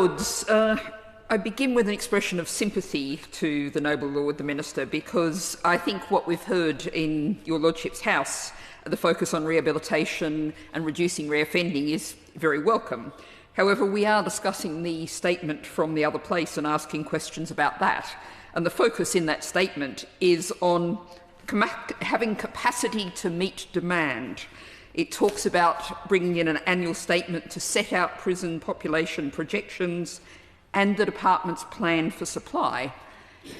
Lords, I begin with an expression of sympathy to the Noble Lord, the Minister, because I think what we've heard in your Lordship's House, the focus on rehabilitation and reducing reoffending, is very welcome. However, we are discussing the statement from the other place and asking questions about that. And the focus in that statement is on having capacity to meet demand. It talks about bringing in an annual statement to set out prison population projections and the department's plan for supply.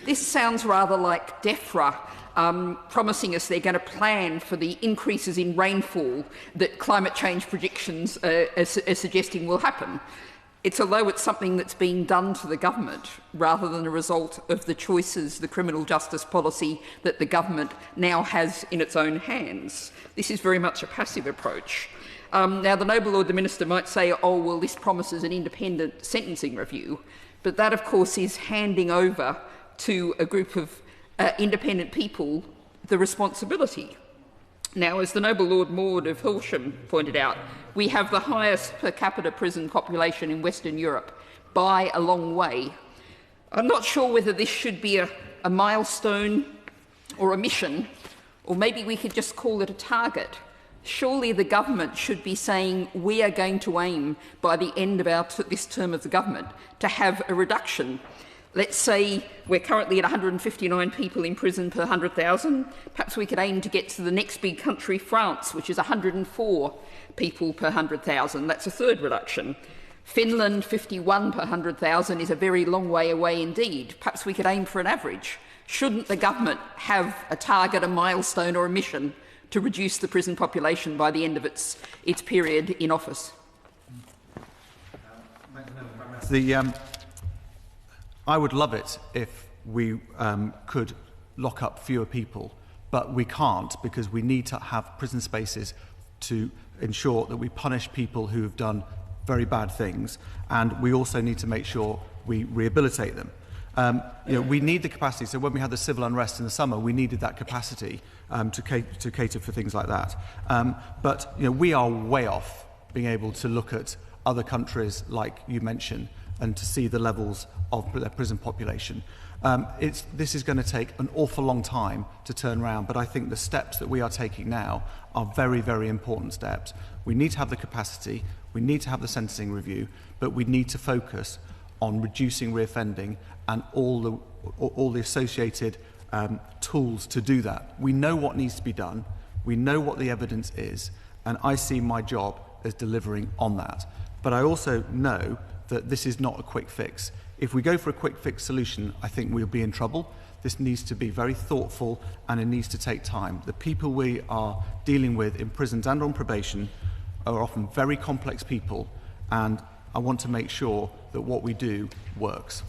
This sounds rather like DEFRA promising us they're going to plan for the increases in rainfall that climate change predictions are suggesting will happen. It's as though it's something that's being done to the government rather than a result of the choices, the criminal justice policy that the government now has in its own hands. This is very much a passive approach. Now, the Noble Lord, the Minister, might say, oh, well, this promises an independent sentencing review, but that, of course, is handing over to a group of independent people the responsibility. Now, as the Noble Lord Maud of Hilsham pointed out, we have the highest per capita prison population in Western Europe by a long way. I'm not sure whether this should be a milestone or a mission, or maybe we could just call it a target. Surely the government should be saying we are going to aim by the end of this term of the government to have a reduction. Let's say we're currently at 159 people in prison per 100,000. Perhaps we could aim to get to the next big country, France, which is 104 people per 100,000. That's a third reduction. Finland, 51 per 100,000, is a very long way away indeed. Perhaps we could aim for an average. Shouldn't the government have a target, a milestone or a mission to reduce the prison population by the end of its period in office? I would love it if we could lock up fewer people, but we can't, because we need to have prison spaces to ensure that we punish people who have done very bad things, and we also need to make sure we rehabilitate them. We need the capacity. So when we had the civil unrest in the summer, we needed that capacity to cater for things like that. But we are way off being able to look at other countries, like you mentioned, and to see the levels of their prison population. This is going to take an awful long time to turn around, but I think the steps that we are taking now are very, very important steps. We need to have the capacity, we need to have the sentencing review, but we need to focus on reducing reoffending and all the associated tools to do that. We know what needs to be done, we know what the evidence is, and I see my job as delivering on that. But I also know that this is not a quick fix. If we go for a quick fix solution, I think we'll be in trouble. This needs to be very thoughtful, and it needs to take time. The people we are dealing with in prisons and on probation are often very complex people, and I want to make sure that what we do works.